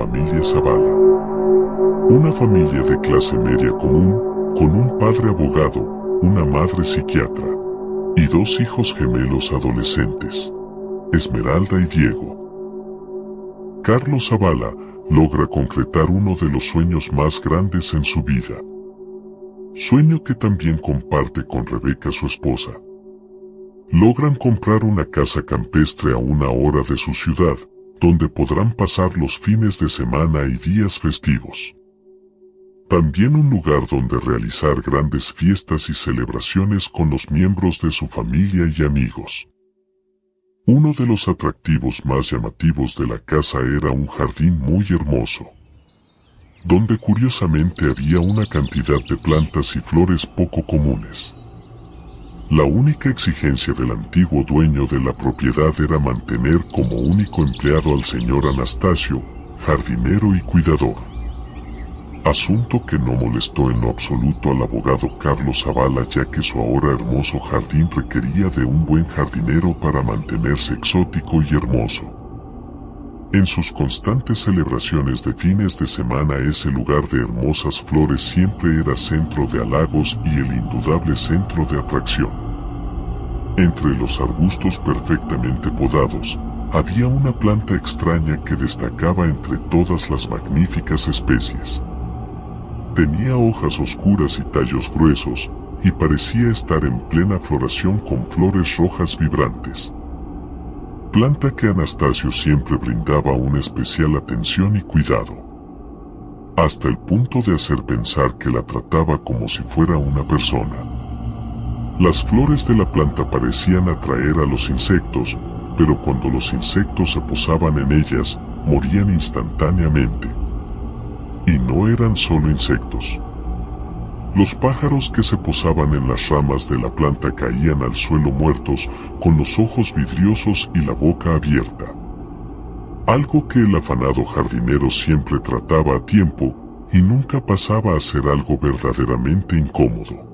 familia Zavala. Una familia de clase media común, con un padre abogado, una madre psiquiatra, y dos hijos gemelos adolescentes, Esmeralda y Diego. Carlos Zavala logra concretar uno de los sueños más grandes en su vida. Sueño que también comparte con Rebeca, su esposa. Logran comprar una casa campestre a 1 hora de su ciudad, donde podrán pasar los fines de semana y días festivos. También un lugar donde realizar grandes fiestas y celebraciones con los miembros de su familia y amigos. Uno de los atractivos más llamativos de la casa era un jardín muy hermoso, donde curiosamente había una cantidad de plantas y flores poco comunes. La única exigencia del antiguo dueño de la propiedad era mantener como único empleado al señor Anastasio, jardinero y cuidador. Asunto que no molestó en lo absoluto al abogado Carlos Zavala, ya que su ahora hermoso jardín requería de un buen jardinero para mantenerse exótico y hermoso. En sus constantes celebraciones de fines de semana, ese lugar de hermosas flores siempre era centro de halagos y el indudable centro de atracción. Entre los arbustos perfectamente podados, había una planta extraña que destacaba entre todas las magníficas especies. Tenía hojas oscuras y tallos gruesos, y parecía estar en plena floración con flores rojas vibrantes. Planta que Anastasio siempre brindaba una especial atención y cuidado, hasta el punto de hacer pensar que la trataba como si fuera una persona. Las flores de la planta parecían atraer a los insectos, pero cuando los insectos se posaban en ellas, morían instantáneamente. Y no eran solo insectos. Los pájaros que se posaban en las ramas de la planta caían al suelo muertos, con los ojos vidriosos y la boca abierta. Algo que el afanado jardinero siempre trataba a tiempo, y nunca pasaba a ser algo verdaderamente incómodo.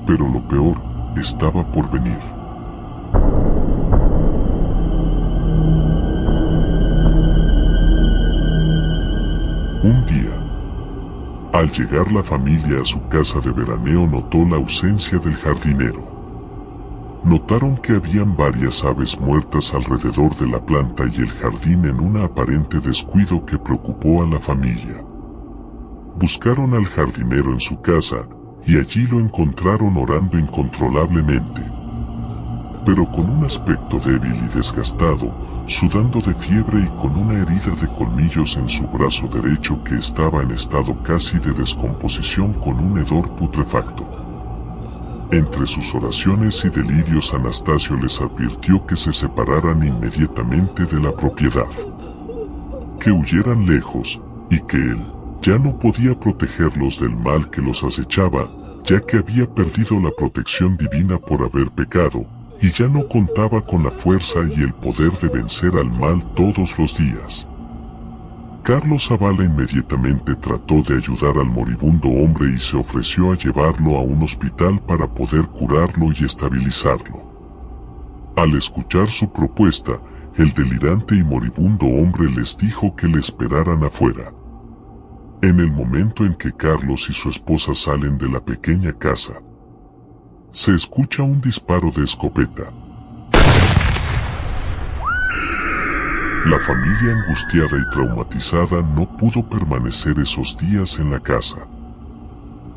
Pero lo peor estaba por venir. Un día, al llegar la familia a su casa de veraneo, notó la ausencia del jardinero. Notaron que habían varias aves muertas alrededor de la planta y el jardín en un aparente descuido que preocupó a la familia. Buscaron al jardinero en su casa, y allí lo encontraron orando incontrolablemente, pero con un aspecto débil y desgastado, sudando de fiebre y con una herida de colmillos en su brazo derecho que estaba en estado casi de descomposición con un hedor putrefacto. Entre sus oraciones y delirios, Anastasio les advirtió que se separaran inmediatamente de la propiedad, que huyeran lejos, y que él ya no podía protegerlos del mal que los acechaba, ya que había perdido la protección divina por haber pecado, y ya no contaba con la fuerza y el poder de vencer al mal todos los días. Carlos Zavala inmediatamente trató de ayudar al moribundo hombre y se ofreció a llevarlo a un hospital para poder curarlo y estabilizarlo. Al escuchar su propuesta, el delirante y moribundo hombre les dijo que le esperaran afuera. En el momento en que Carlos y su esposa salen de la pequeña casa, se escucha un disparo de escopeta. La familia, angustiada y traumatizada, no pudo permanecer esos días en la casa.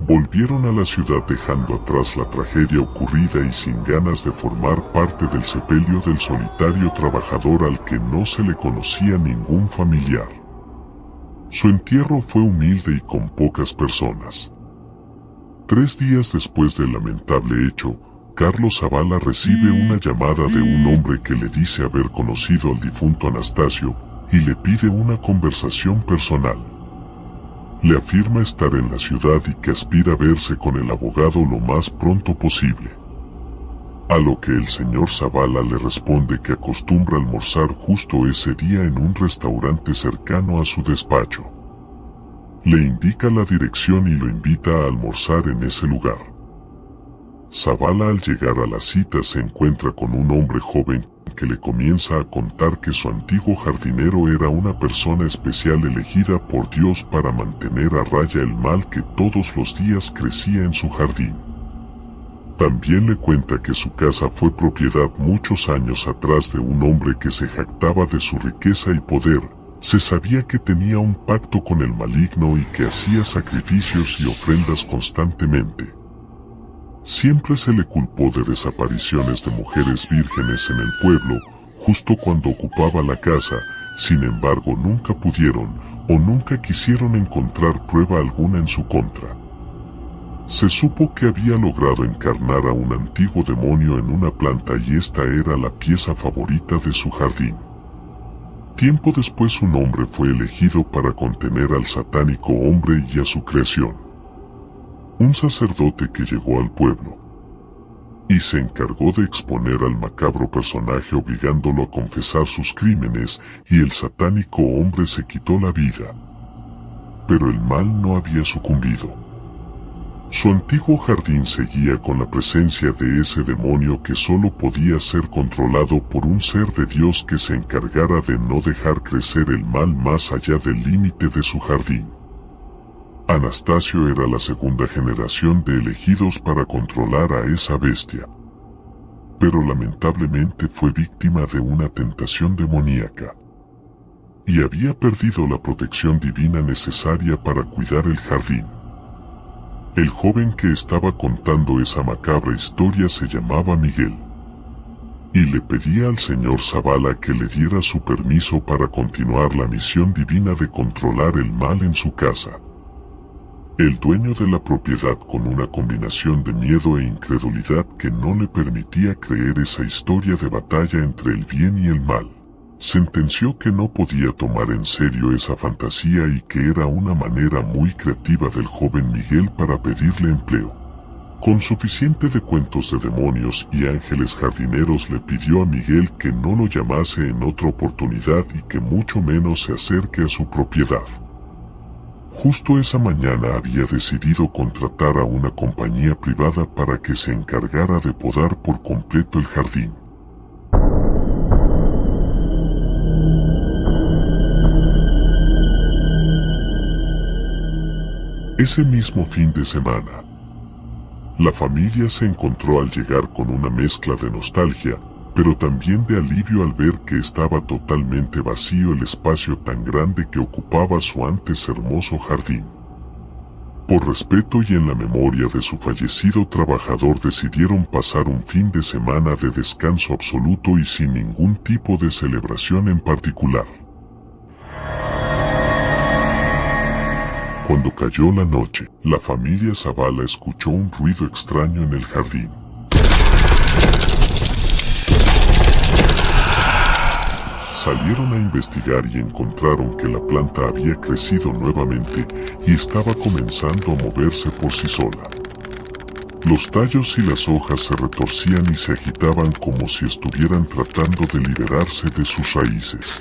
Volvieron a la ciudad dejando atrás la tragedia ocurrida y sin ganas de formar parte del sepelio del solitario trabajador al que no se le conocía ningún familiar. Su entierro fue humilde y con pocas personas. 3 días después del lamentable hecho, Carlos Zavala recibe una llamada de un hombre que le dice haber conocido al difunto Anastasio y le pide una conversación personal. Le afirma estar en la ciudad y que aspira a verse con el abogado lo más pronto posible. A lo que el señor Zavala le responde que acostumbra almorzar justo ese día en un restaurante cercano a su despacho. Le indica la dirección y lo invita a almorzar en ese lugar. Zavala, al llegar a la cita, se encuentra con un hombre joven que le comienza a contar que su antiguo jardinero era una persona especial elegida por Dios para mantener a raya el mal que todos los días crecía en su jardín. También le cuenta que su casa fue propiedad muchos años atrás de un hombre que se jactaba de su riqueza y poder. Se sabía que tenía un pacto con el maligno y que hacía sacrificios y ofrendas constantemente. Siempre se le culpó de desapariciones de mujeres vírgenes en el pueblo, justo cuando ocupaba la casa. Sin embargo, nunca pudieron o nunca quisieron encontrar prueba alguna en su contra. Se supo que había logrado encarnar a un antiguo demonio en una planta y esta era la pieza favorita de su jardín. Tiempo después su nombre fue elegido para contener al satánico hombre y a su creación. Un sacerdote que llegó al pueblo y se encargó de exponer al macabro personaje obligándolo a confesar sus crímenes y el satánico hombre se quitó la vida. Pero el mal no había sucumbido. Su antiguo jardín seguía con la presencia de ese demonio que solo podía ser controlado por un ser de Dios que se encargara de no dejar crecer el mal más allá del límite de su jardín. Anastasio era la segunda generación de elegidos para controlar a esa bestia. Pero lamentablemente fue víctima de una tentación demoníaca. Y había perdido la protección divina necesaria para cuidar el jardín. El joven que estaba contando esa macabra historia se llamaba Miguel. Y le pedía al señor Zavala que le diera su permiso para continuar la misión divina de controlar el mal en su casa. El dueño de la propiedad, con una combinación de miedo e incredulidad que no le permitía creer esa historia de batalla entre el bien y el mal, sentenció que no podía tomar en serio esa fantasía y que era una manera muy creativa del joven Miguel para pedirle empleo. Con suficiente de cuentos de demonios y ángeles jardineros le pidió a Miguel que no lo llamase en otra oportunidad y que mucho menos se acerque a su propiedad. Justo esa mañana había decidido contratar a una compañía privada para que se encargara de podar por completo el jardín. Ese mismo fin de semana, la familia se encontró al llegar con una mezcla de nostalgia, pero también de alivio al ver que estaba totalmente vacío el espacio tan grande que ocupaba su antes hermoso jardín. Por respeto y en la memoria de su fallecido trabajador decidieron pasar un fin de semana de descanso absoluto y sin ningún tipo de celebración en particular. Cuando cayó la noche, la familia Zavala escuchó un ruido extraño en el jardín. Salieron a investigar y encontraron que la planta había crecido nuevamente y estaba comenzando a moverse por sí sola. Los tallos y las hojas se retorcían y se agitaban como si estuvieran tratando de liberarse de sus raíces.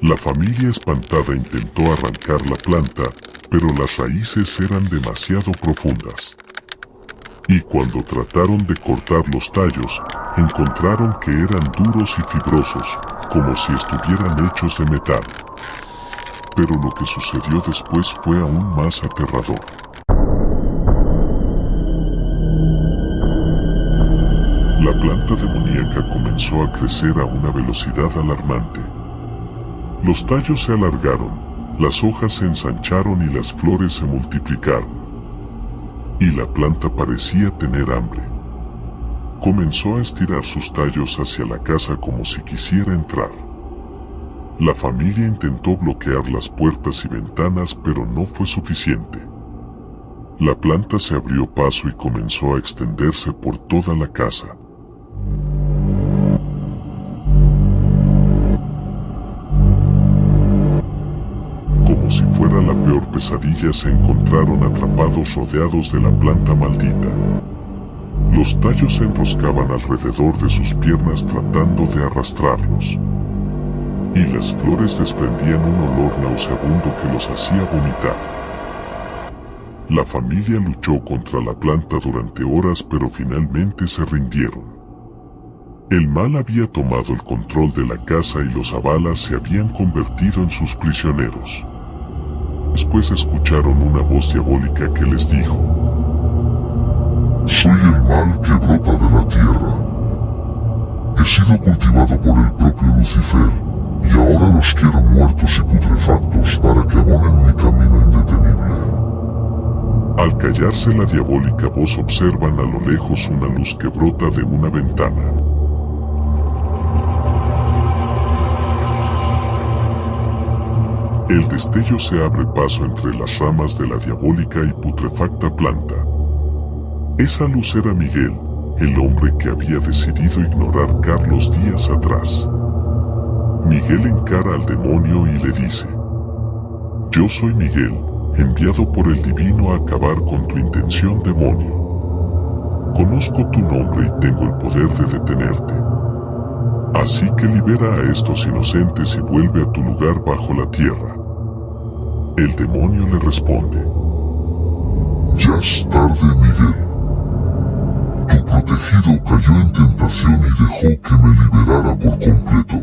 La familia espantada intentó arrancar la planta, pero las raíces eran demasiado profundas. Y cuando trataron de cortar los tallos, encontraron que eran duros y fibrosos, como si estuvieran hechos de metal. Pero lo que sucedió después fue aún más aterrador. La planta demoníaca comenzó a crecer a una velocidad alarmante. Los tallos se alargaron, las hojas se ensancharon y las flores se multiplicaron. Y la planta parecía tener hambre. Comenzó a estirar sus tallos hacia la casa como si quisiera entrar. La familia intentó bloquear las puertas y ventanas, pero no fue suficiente. La planta se abrió paso y comenzó a extenderse por toda la casa. Como si fuera la peor pesadilla, se encontraron atrapados rodeados de la planta maldita. Los tallos se enroscaban alrededor de sus piernas tratando de arrastrarlos. Y las flores desprendían un olor nauseabundo que los hacía vomitar. La familia luchó contra la planta durante horas, pero finalmente se rindieron. El mal había tomado el control de la casa y los Zavala se habían convertido en sus prisioneros. Después escucharon una voz diabólica que les dijo: soy el mal que brota de la tierra. He sido cultivado por el propio Lucifer, y ahora los quiero muertos y putrefactos para que abonen mi camino indetenible. Al callarse la diabólica voz, observan a lo lejos una luz que brota de una ventana. El destello se abre paso entre las ramas de la diabólica y putrefacta planta. Esa luz era Miguel, el hombre que había decidido ignorar Carlos días atrás. Miguel encara al demonio y le dice: yo soy Miguel, enviado por el divino a acabar con tu intención, demonio. Conozco tu nombre y tengo el poder de detenerte. Así que libera a estos inocentes y vuelve a tu lugar bajo la tierra. El demonio le responde: ya es tarde, Miguel. Tu protegido cayó en tentación y dejó que me liberara por completo.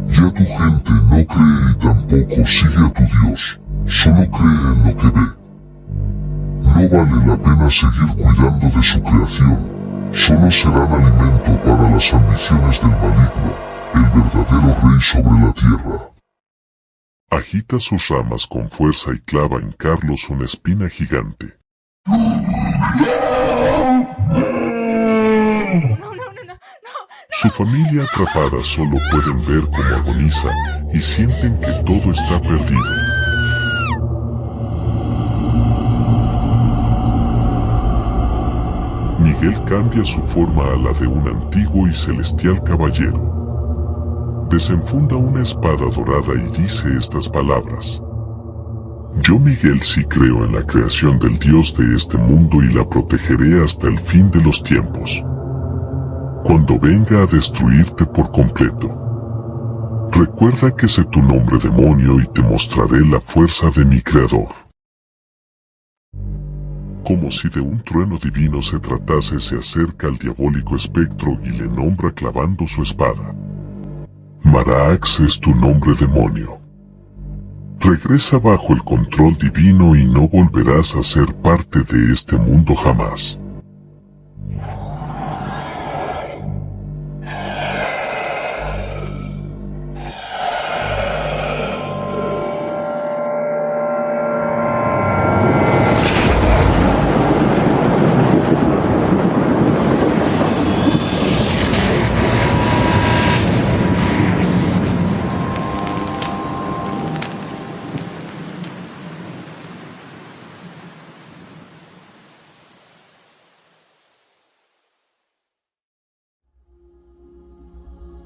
Ya tu gente no cree y tampoco sigue a tu Dios, solo cree en lo que ve. No vale la pena seguir cuidando de su creación, solo serán alimento para las ambiciones del maligno, el verdadero rey sobre la tierra. Agita sus ramas con fuerza y clava en Carlos una espina gigante. Su familia atrapada solo pueden ver cómo agoniza y sienten que todo está perdido. Miguel cambia su forma a la de un antiguo y celestial caballero. Desenfunda una espada dorada y dice estas palabras: yo, Miguel, sí creo en la creación del Dios de este mundo y la protegeré hasta el fin de los tiempos, cuando venga a destruirte por completo. Recuerda que sé tu nombre, demonio, y te mostraré la fuerza de mi creador. Como si de un trueno divino se tratase, se acerca al diabólico espectro y le nombra clavando su espada: Marax es tu nombre, demonio. Regresa bajo el control divino y no volverás a ser parte de este mundo jamás.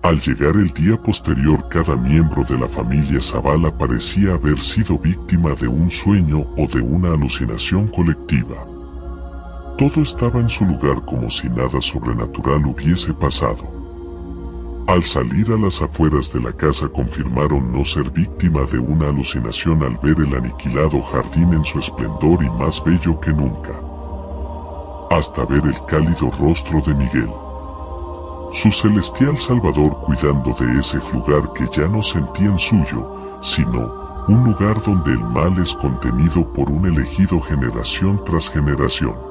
Al llegar el día posterior, cada miembro de la familia Zavala parecía haber sido víctima de un sueño o de una alucinación colectiva. Todo estaba en su lugar como si nada sobrenatural hubiese pasado. Al salir a las afueras de la casa, confirmaron no ser víctima de una alucinación al ver el aniquilado jardín en su esplendor y más bello que nunca, hasta ver el cálido rostro de Miguel, su celestial salvador, cuidando de ese lugar que ya no sentían suyo, sino un lugar donde el mal es contenido por un elegido generación tras generación.